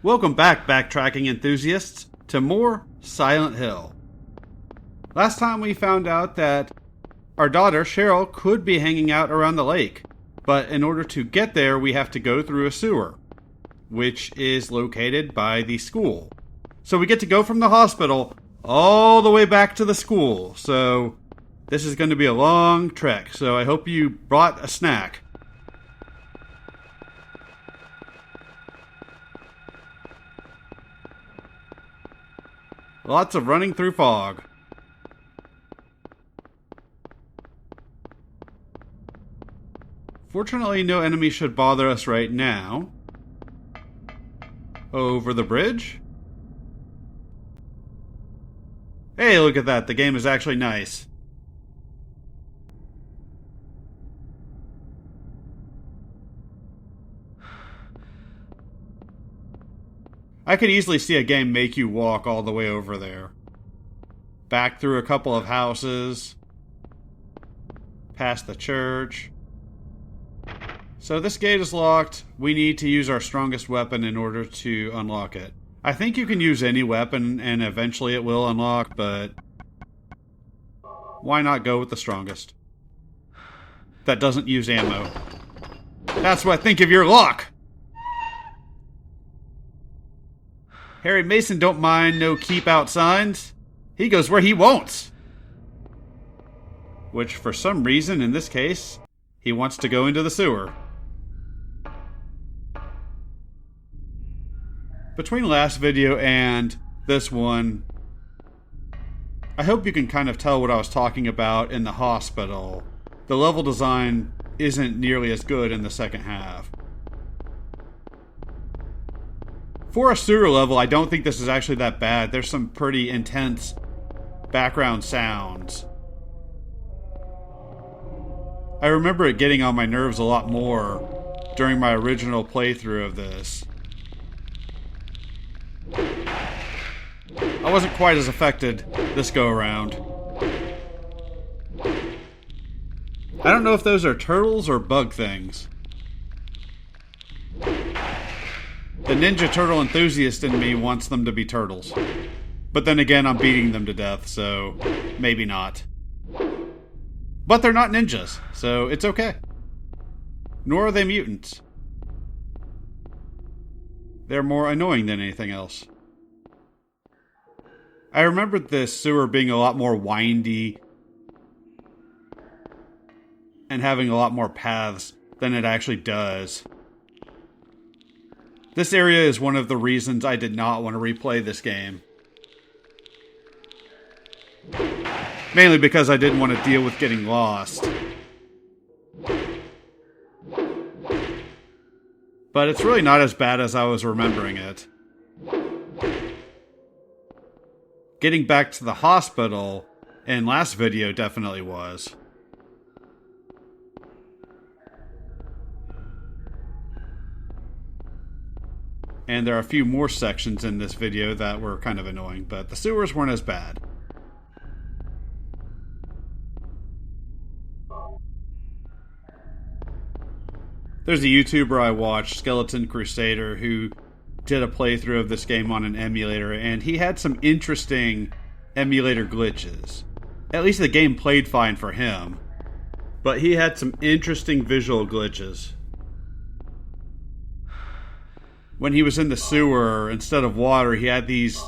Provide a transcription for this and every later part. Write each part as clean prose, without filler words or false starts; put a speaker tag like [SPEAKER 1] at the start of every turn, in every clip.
[SPEAKER 1] Welcome back, backtracking enthusiasts, to more Silent Hill. Last time we found out that our daughter, Cheryl, could be hanging out around the lake, but in order to get there, we have to go through a sewer, which is located by the school. So we get to go from the hospital all the way back to the school, so this is going to be a long trek, so I hope you brought a snack. Lots of running through fog. Fortunately, no enemy should bother us right now. Over the bridge? Hey, look at that. The game is actually nice. I could easily see a game make you walk all the way over there. Back through a couple of houses. Past the church. So this gate is locked. We need to use our strongest weapon in order to unlock it. I think you can use any weapon and eventually it will unlock, but why not go with the strongest? That doesn't use ammo. That's what I think of your luck! Harry Mason don't mind no keep out signs. He goes where he wants. Which, for some reason, in this case, he wants to go into the sewer. Between last video and this one, I hope you can kind of tell what I was talking about in the hospital. The level design isn't nearly as good in the second half. For a sewer level, I don't think this is actually that bad. There's some pretty intense background sounds. I remember it getting on my nerves a lot more during my original playthrough of this. I wasn't quite as affected this go around. I don't know if those are turtles or bug things. The Ninja Turtle enthusiast in me wants them to be turtles. But then again, I'm beating them to death, so maybe not. But they're not ninjas, so it's okay. Nor are they mutants. They're more annoying than anything else. I remember this sewer being a lot more windy and having a lot more paths than it actually does. This area is one of the reasons I did not want to replay this game. Mainly because I didn't want to deal with getting lost. But it's really not as bad as I was remembering it. Getting back to the hospital in last video definitely was. And there are a few more sections in this video that were kind of annoying, but the sewers weren't as bad. There's a YouTuber I watched, Skeleton Crusader, who did a playthrough of this game on an emulator, and he had some interesting emulator glitches. At least the game played fine for him, but he had some interesting visual glitches. When he was in the sewer, instead of water, he had this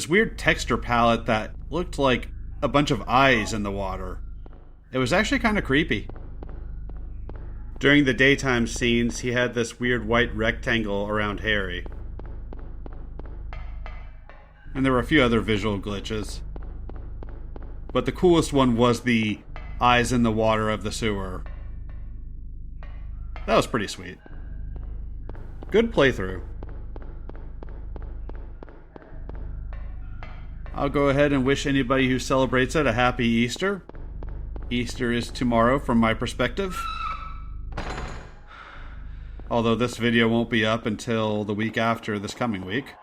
[SPEAKER 1] weird texture palette that looked like a bunch of eyes in the water. It was actually kind of creepy. During the daytime scenes, he had this weird white rectangle around Harry. And there were a few other visual glitches. But the coolest one was the eyes in the water of the sewer. That was pretty sweet. Good playthrough. I'll go ahead and wish anybody who celebrates it a happy Easter. Easter is tomorrow from my perspective. Although this video won't be up until the week after this coming week.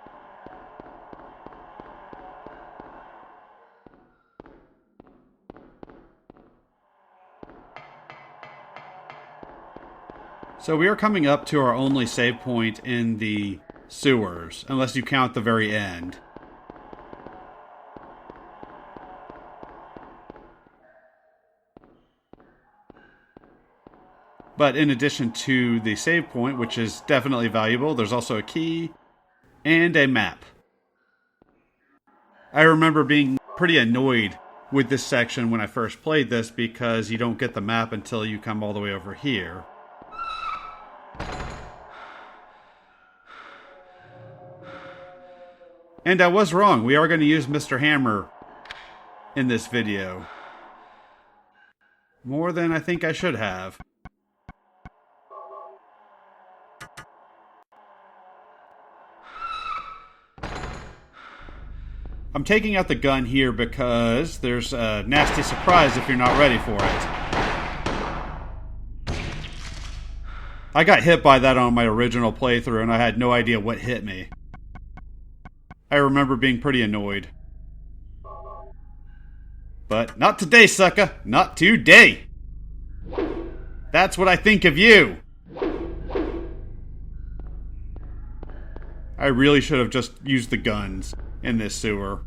[SPEAKER 1] So we are coming up to our only save point in the sewers, unless you count the very end. But in addition to the save point, which is definitely valuable, there's also a key and a map. I remember being pretty annoyed with this section when I first played this because you don't get the map until you come all the way over here. And I was wrong. We are going to use Mr. Hammer in this video. More than I think I should have. I'm taking out the gun here because there's a nasty surprise if you're not ready for it. I got hit by that on my original playthrough and I had no idea what hit me. I remember being pretty annoyed. But not today, sucker. Not today. That's what I think of you. I really should have just used the guns in this sewer.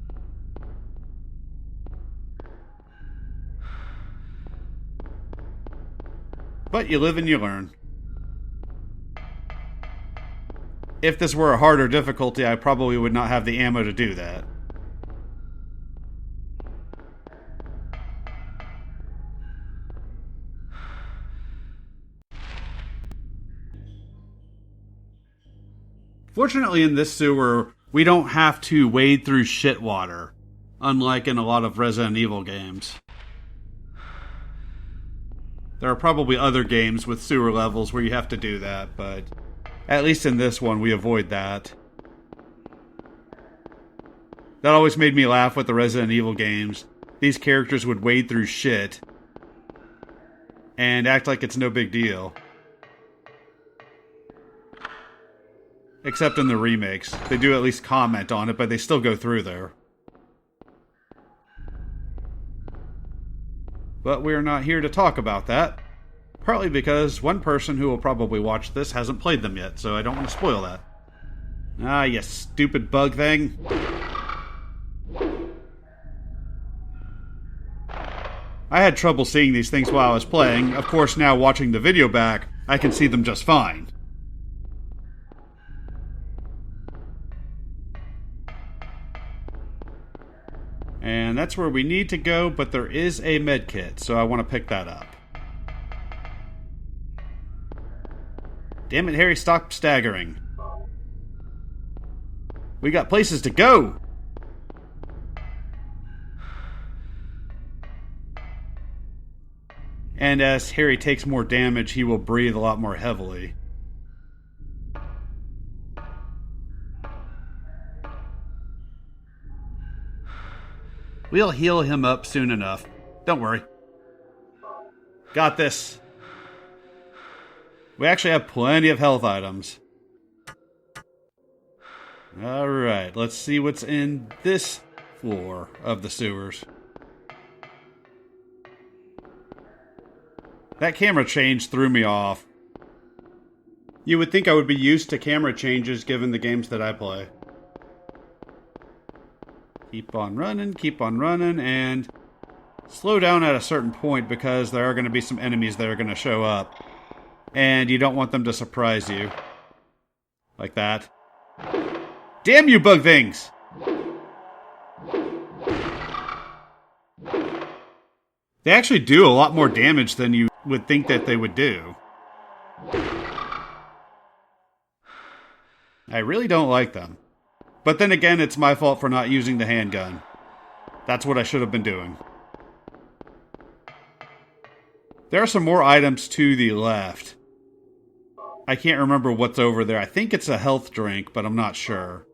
[SPEAKER 1] But you live and you learn. If this were a harder difficulty, I probably would not have the ammo to do that. Fortunately, in this sewer, we don't have to wade through shit water, unlike in a lot of Resident Evil games. There are probably other games with sewer levels where you have to do that, but at least in this one, we avoid that. That always made me laugh with the Resident Evil games. These characters would wade through shit and act like it's no big deal. Except in the remakes. They do at least comment on it, but they still go through there. But we're not here to talk about that. Partly because one person who will probably watch this hasn't played them yet, so I don't want to spoil that. Ah, you stupid bug thing. I had trouble seeing these things while I was playing. Of course, now watching the video back, I can see them just fine. And that's where we need to go, but there is a med kit, so I want to pick that up. Damn it, Harry, stop staggering. We got places to go! And as Harry takes more damage, he will breathe a lot more heavily. We'll heal him up soon enough. Don't worry. Got this. We actually have plenty of health items. Alright, let's see what's in this floor of the sewers. That camera change threw me off. You would think I would be used to camera changes given the games that I play. Keep on running, and slow down at a certain point because there are going to be some enemies that are going to show up. And you don't want them to surprise you. Like that. Damn you, bug things! They actually do a lot more damage than you would think that they would do. I really don't like them. But then again, it's my fault for not using the handgun. That's what I should have been doing. There are some more items to the left. I can't remember what's over there. I think it's a health drink, but I'm not sure.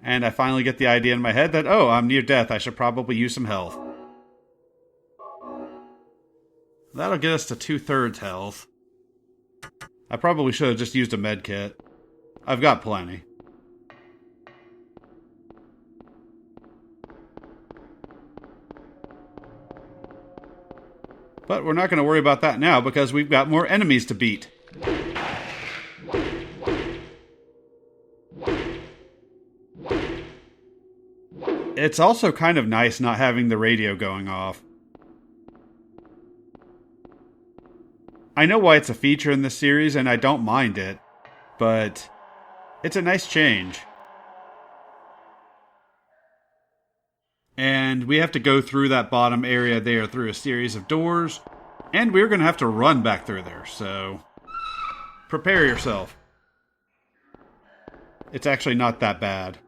[SPEAKER 1] And I finally get the idea in my head that, oh, I'm near death. I should probably use some health. That'll get us to 2/3 health. I probably should have just used a med kit. I've got plenty. But we're not going to worry about that now because we've got more enemies to beat. It's also kind of nice not having the radio going off. I know why it's a feature in this series and I don't mind it, but it's a nice change. And we have to go through that bottom area there through a series of doors, and we're going to have to run back through there, so prepare yourself. It's actually not that bad.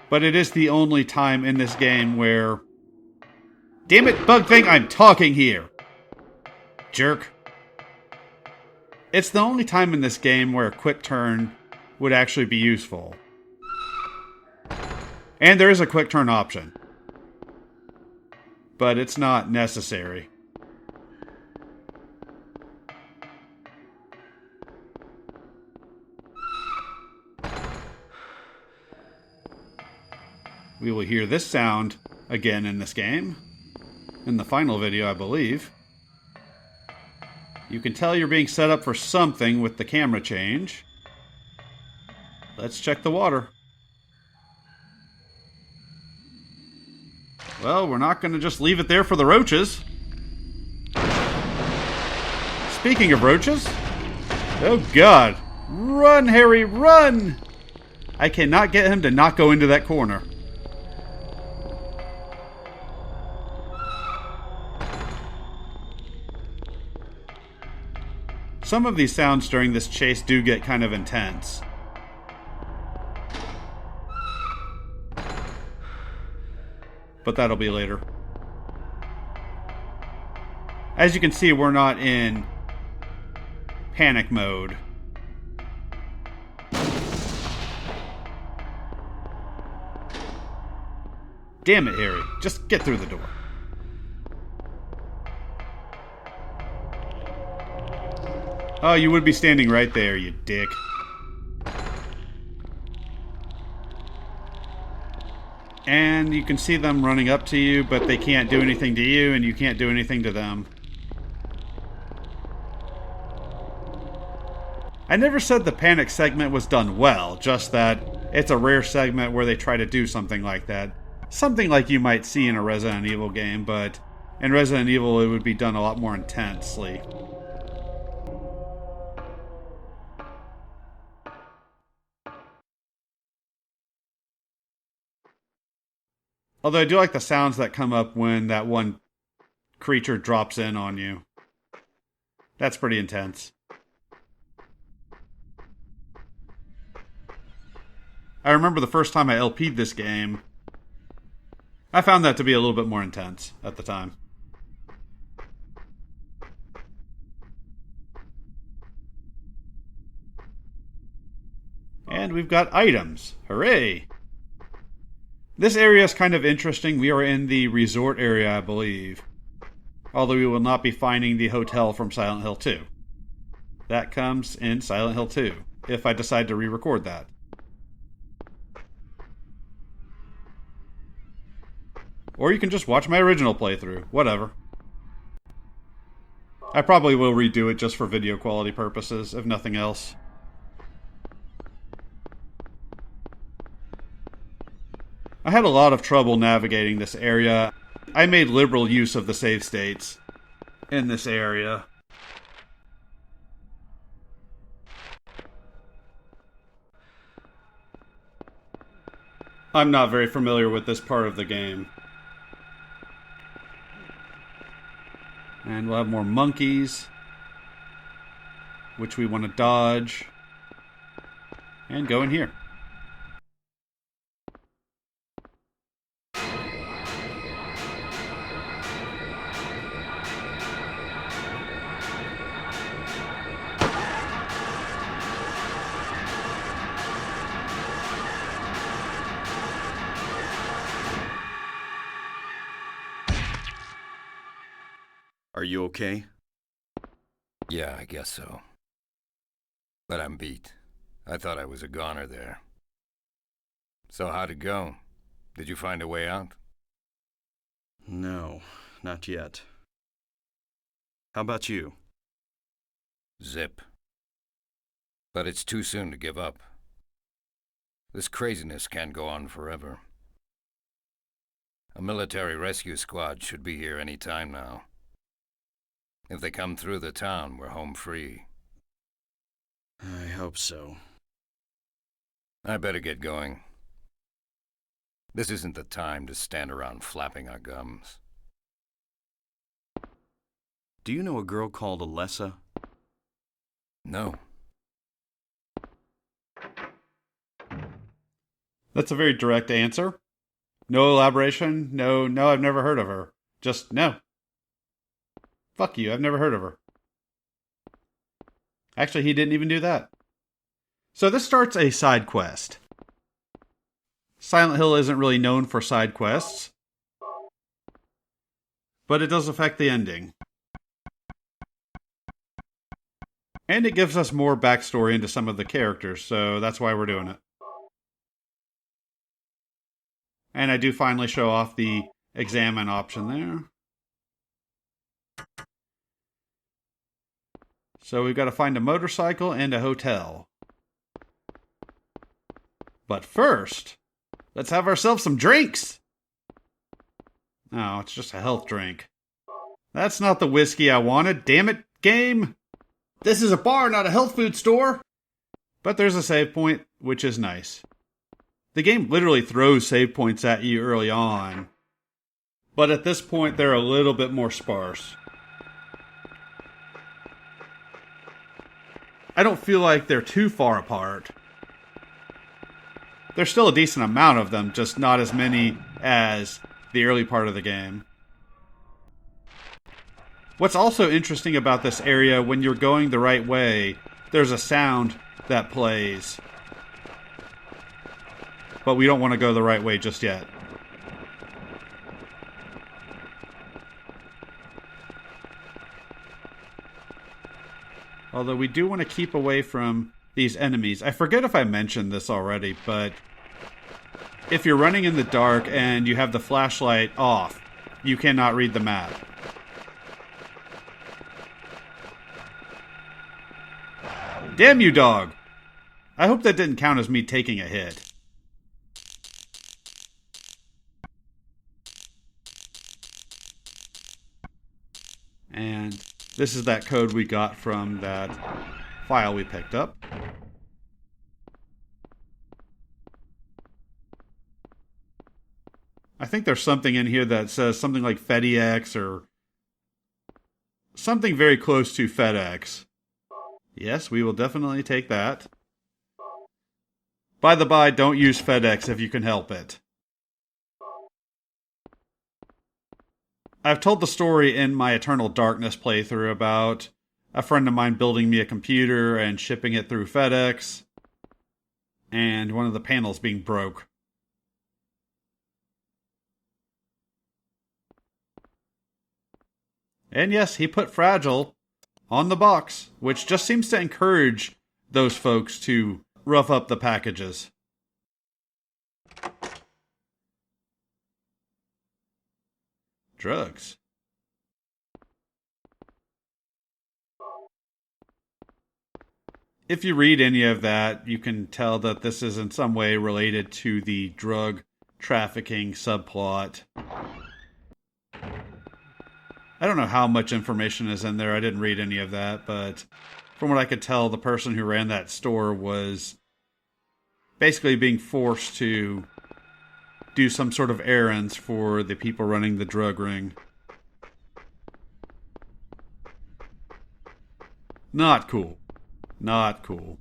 [SPEAKER 1] But it is the only time in this game where... Damn it, bug thing, I'm talking here! Jerk. It's the only time in this game where a quick turn would actually be useful. And there is a quick turn option. But it's not necessary. We will hear this sound again in this game. In the final video, I believe. You can tell you're being set up for something with the camera change. Let's check the water. Well, we're not going to just leave it there for the roaches. Speaking of roaches... Oh god! Run, Harry, run! I cannot get him to not go into that corner. Some of these sounds during this chase do get kind of intense. But that'll be later. As you can see, we're not in panic mode. Damn it, Harry. Just get through the door. Oh, you would be standing right there, you dick. And you can see them running up to you, but they can't do anything to you, and you can't do anything to them. I never said the panic segment was done well, just that it's a rare segment where they try to do something like that. Something like you might see in a Resident Evil game, but in Resident Evil it would be done a lot more intensely. Although I do like the sounds that come up when that one creature drops in on you. That's pretty intense. I remember the first time I LP'd this game, I found that to be a little bit more intense at the time. And we've got items. Hooray! This area is kind of interesting. We are in the resort area, I believe. Although we will not be finding the hotel from Silent Hill 2. That comes in Silent Hill 2, if I decide to re-record that. Or you can just watch my original playthrough. Whatever. I probably will redo it just for video quality purposes, if nothing else. I had a lot of trouble navigating this area. I made liberal use of the save states in this area. I'm not very familiar with this part of the game. And we'll have more monkeys, which we want to dodge. And go in here.
[SPEAKER 2] Are you okay?
[SPEAKER 3] Yeah, I guess so. But I'm beat. I thought I was a goner there. So how'd it go? Did you find a way out?
[SPEAKER 2] No, not yet. How about you?
[SPEAKER 3] Zip. But it's too soon to give up. This craziness can't go on forever. A military rescue squad should be here any time now. If they come through the town, we're home free.
[SPEAKER 2] I hope so.
[SPEAKER 3] I better get going. This isn't the time to stand around flapping our gums.
[SPEAKER 2] Do you know a girl called Alessa?
[SPEAKER 3] No.
[SPEAKER 1] That's a very direct answer. No elaboration. No, I've never heard of her. Just no. Fuck you, I've never heard of her. Actually, he didn't even do that. So this starts a side quest. Silent Hill isn't really known for side quests, but it does affect the ending. And it gives us more backstory into some of the characters, so that's why we're doing it. And I do finally show off the examine option there. So we've got to find a motorcycle and a hotel. But first, let's have ourselves some drinks! Oh, it's just a health drink. That's not the whiskey I wanted, damn it, game! This is a bar, not a health food store! But there's a save point, which is nice. The game literally throws save points at you early on. But at this point, they're a little bit more sparse. I don't feel like they're too far apart. There's still a decent amount of them, just not as many as the early part of the game. What's also interesting about this area, when you're going the right way, there's a sound that plays. But we don't want to go the right way just yet. Although we do want to keep away from these enemies. I forget if I mentioned this already, but if you're running in the dark and you have the flashlight off, you cannot read the map. Damn you, dog! I hope that didn't count as me taking a hit. And this is that code we got from that file we picked up. I think there's something in here that says something like FedEx or something very close to FedEx. Yes, we will definitely take that. By the by, don't use FedEx if you can help it. I've told the story in my Eternal Darkness playthrough about a friend of mine building me a computer and shipping it through FedEx, and one of the panels being broke. And yes, he put Fragile on the box, which just seems to encourage those folks to rough up the packages. Drugs. If you read any of that, you can tell that this is in some way related to the drug trafficking subplot. I don't know how much information is in there. I didn't read any of that, but from what I could tell, the person who ran that store was basically being forced to do some sort of errands for the people running the drug ring. Not cool. Not cool.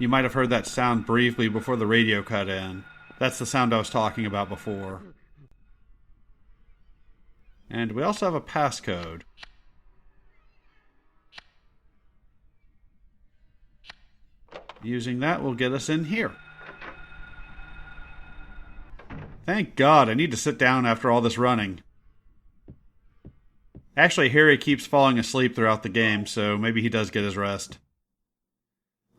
[SPEAKER 1] You might have heard that sound briefly before the radio cut in. That's the sound I was talking about before. And we also have a passcode. Using that will get us in here. Thank God, I need to sit down after all this running. Actually, Harry keeps falling asleep throughout the game, so maybe he does get his rest.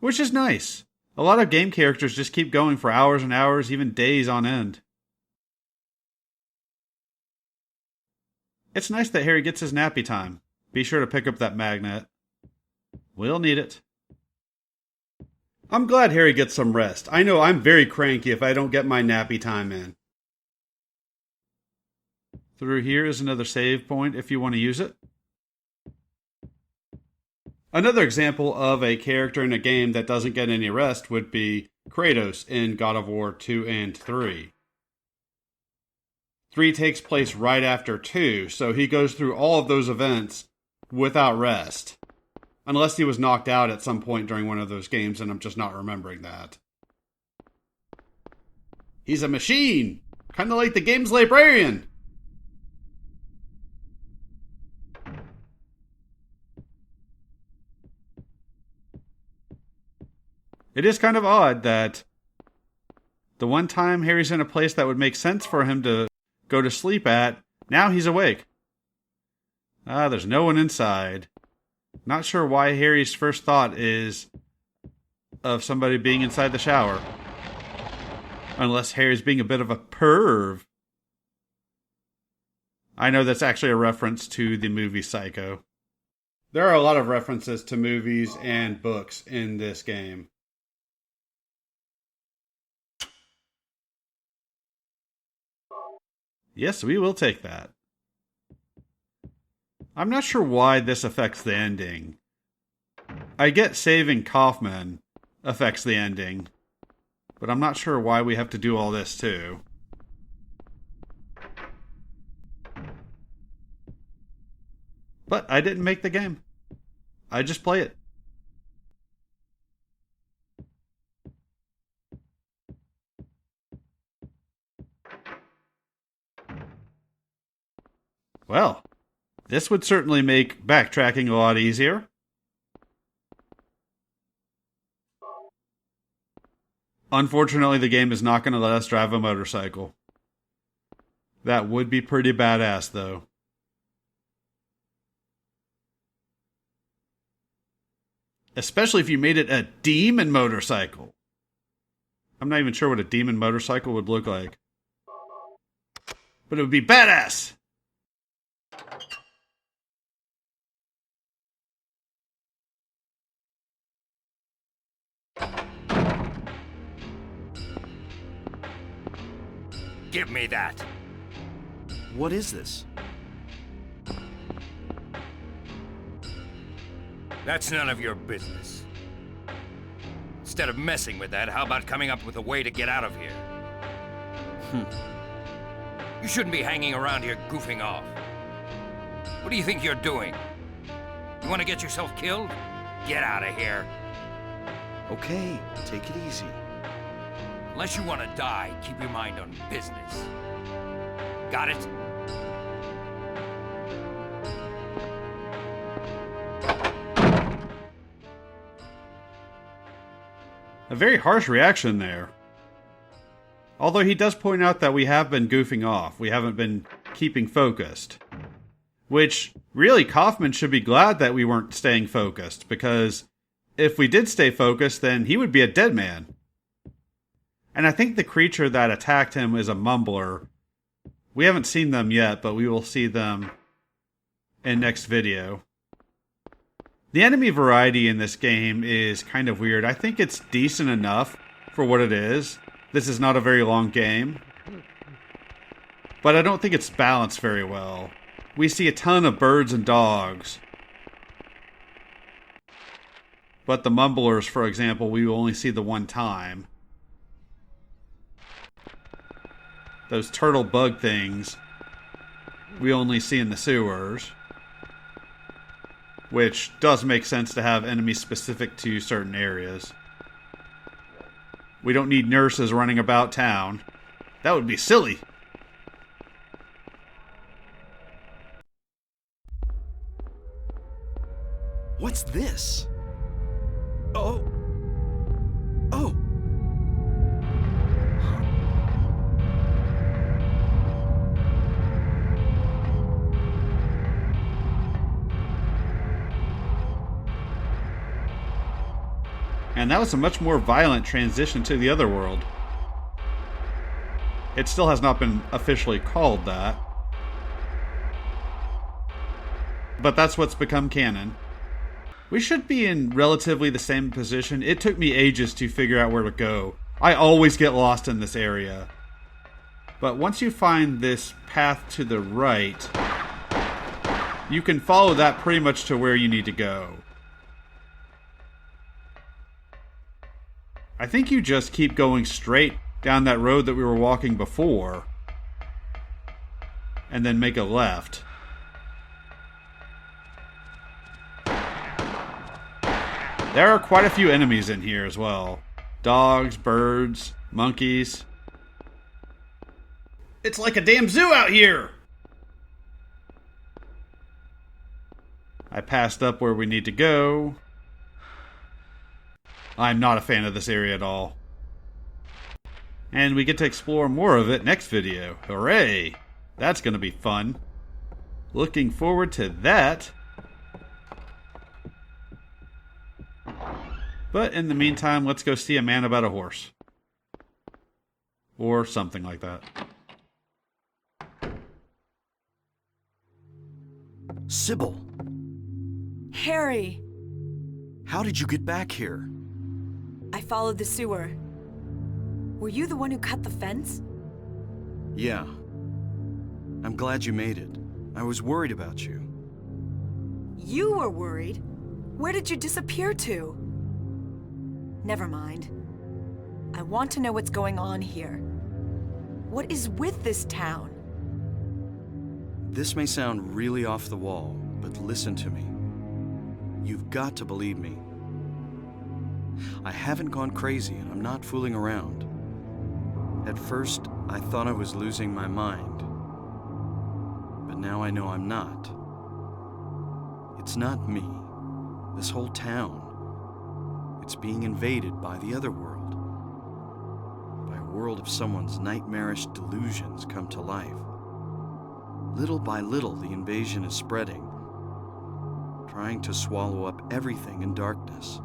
[SPEAKER 1] which is nice. A lot of game characters just keep going for hours and hours, even days on end. It's nice that Harry gets his nappy time. Be sure to pick up that magnet. We'll need it. I'm glad Harry gets some rest. I know I'm very cranky if I don't get my nappy time in. Through here is another save point if you want to use it. Another example of a character in a game that doesn't get any rest would be Kratos in God of War 2 and 3. 3 takes place right after 2, so he goes through all of those events without rest. Unless he was knocked out at some point during one of those games, and I'm just not remembering that. He's a machine! Kinda like the game's librarian! It is kind of odd that the one time Harry's in a place that would make sense for him to go to sleep at, now he's awake. There's no one inside. Not sure why Harry's first thought is of somebody being inside the shower. Unless Harry's being a bit of a perv. I know that's actually a reference to the movie Psycho. There are a lot of references to movies and books in this game. Yes, we will take that. I'm not sure why this affects the ending. I get saving Kaufman affects the ending, but I'm not sure why we have to do all this too. But I didn't make the game. I just play it. Well, this would certainly make backtracking a lot easier. Unfortunately, the game is not going to let us drive a motorcycle. That would be pretty badass, though. Especially if you made it a demon motorcycle. I'm not even sure what a demon motorcycle would look like. But it would be badass!
[SPEAKER 3] Give me that.
[SPEAKER 2] What is this?
[SPEAKER 3] That's none of your business. Instead of messing with that, how about coming up with a way to get out of here? You shouldn't be hanging around here goofing off. What do you think you're doing? You want to get yourself killed? Get out of here.
[SPEAKER 2] Okay, take it easy.
[SPEAKER 3] Unless you want to die, keep your mind on business. Got it?
[SPEAKER 1] A very harsh reaction there. Although he does point out that we have been goofing off. We haven't been keeping focused. Which, really, Kaufman should be glad that we weren't staying focused, because if we did stay focused, then he would be a dead man. And I think the creature that attacked him is a mumbler. We haven't seen them yet, but we will see them in next video. The enemy variety in this game is kind of weird. I think it's decent enough for what it is. This is not a very long game. But I don't think it's balanced very well. We see a ton of birds and dogs. But the mumblers, for example, we will only see the one time. Those turtle bug things we only see in the sewers. Which does make sense to have enemies specific to certain areas. We don't need nurses running about town. That would be silly.
[SPEAKER 2] What's this? Oh. Oh.
[SPEAKER 1] And that was a much more violent transition to the other world. It still has not been officially called that. But that's what's become canon. We should be in relatively the same position. It took me ages to figure out where to go. I always get lost in this area. But once you find this path to the right, you can follow that pretty much to where you need to go. I think you just keep going straight down that road that we were walking before, and then make a left. There are quite a few enemies in here as well. Dogs, birds, monkeys. It's like a damn zoo out here! I passed up where we need to go. I'm not a fan of this area at all. And we get to explore more of it next video. Hooray! That's gonna be fun. Looking forward to that. But in the meantime, let's go see a man about a horse. Or something like that.
[SPEAKER 2] Sybil,
[SPEAKER 4] Harry!
[SPEAKER 2] how did you get back here?
[SPEAKER 4] I followed the sewer. Were you the one who cut the fence?
[SPEAKER 2] Yeah. I'm glad you made it. I was worried about you.
[SPEAKER 4] You were worried? Where did you disappear to? Never mind. I want to know what's going on here. What is with this town?
[SPEAKER 2] This may sound really off the wall, but listen to me. You've got to believe me. I haven't gone crazy, and I'm not fooling around. At first, I thought I was losing my mind. But now I know I'm not. It's not me. This whole town. It's being invaded by the other world. By a world of someone's nightmarish delusions come to life. Little by little, the invasion is spreading, trying to swallow up everything in darkness.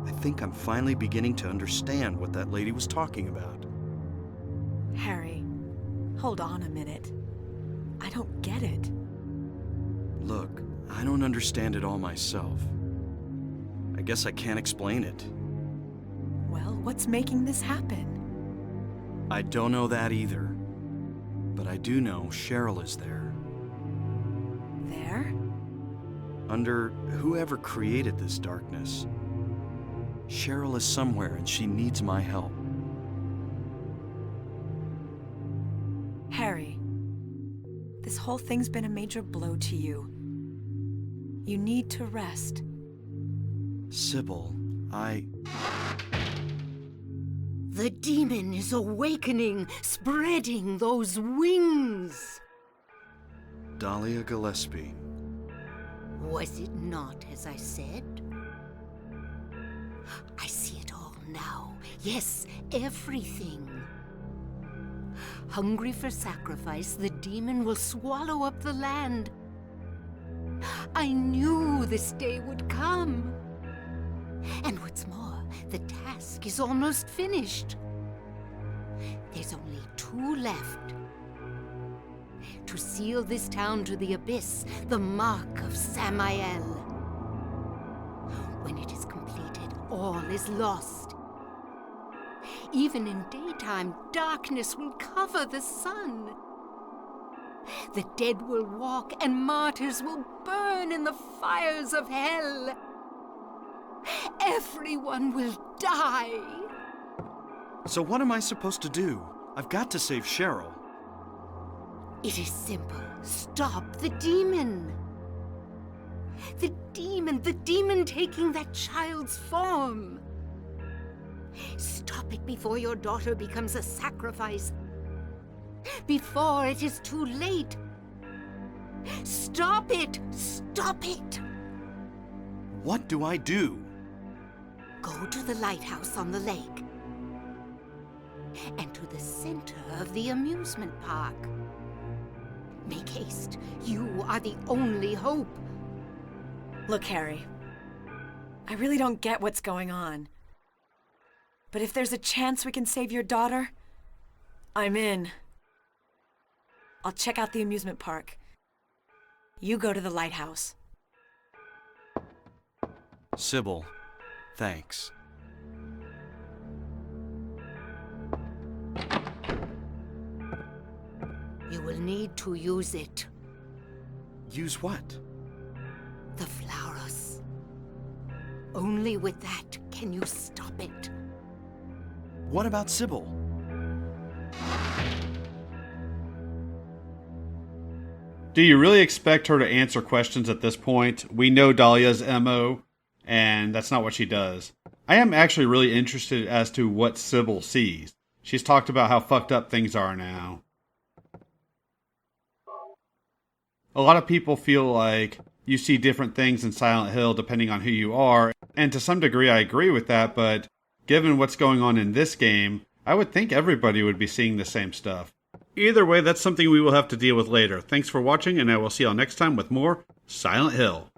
[SPEAKER 2] I think I'm finally beginning to understand what that lady was talking about.
[SPEAKER 4] Harry, hold on a minute. I don't get it.
[SPEAKER 2] Look, I don't understand it all myself. I guess I can't explain it.
[SPEAKER 4] Well, what's making this happen?
[SPEAKER 2] I don't know that either. But I do know Cheryl is there.
[SPEAKER 4] There?
[SPEAKER 2] Under whoever created this darkness. Cheryl is somewhere and she needs my help.
[SPEAKER 4] Harry, this whole thing's been a major blow to you. You need to rest.
[SPEAKER 2] Sybil,
[SPEAKER 5] The demon is awakening, spreading those wings.
[SPEAKER 2] Dahlia Gillespie.
[SPEAKER 5] Was it not as I said? I see it all now. Yes, everything. Hungry for sacrifice, the demon will swallow up the land. I knew this day would come. And what's more, the task is almost finished. There's only 2 left. To seal this town to the abyss, the mark of Samael. When it is completed, all is lost. Even in daytime, darkness will cover the sun. The dead will walk, and martyrs will burn in the fires of hell. Everyone will die.
[SPEAKER 2] So what am I supposed to do? I've got to save Cheryl.
[SPEAKER 5] It is simple. Stop the demon. The demon taking that child's form. Stop it before your daughter becomes a sacrifice. Before it is too late. Stop it! Stop it!
[SPEAKER 2] What do I do?
[SPEAKER 5] Go to the lighthouse on the lake. And to the center of the amusement park. Make haste. You are the only hope.
[SPEAKER 4] Look, Harry. I really don't get what's going on. But if there's a chance we can save your daughter, I'm in. I'll check out the amusement park. You go to the lighthouse.
[SPEAKER 2] Sybil, thanks.
[SPEAKER 5] You will need to use it.
[SPEAKER 2] Use what?
[SPEAKER 5] The Flauros. Only with that can you stop it.
[SPEAKER 2] What about Sybil?
[SPEAKER 1] Do you really expect her to answer questions at this point? We know Dahlia's MO, and that's not what she does. I am actually really interested as to what Sybil sees. She's talked about how fucked up things are now. A lot of people feel like you see different things in Silent Hill depending on who you are, and to some degree I agree with that, but given what's going on in this game, I would think everybody would be seeing the same stuff. Either way, that's something we will have to deal with later. Thanks for watching, and I will see y'all next time with more Silent Hill.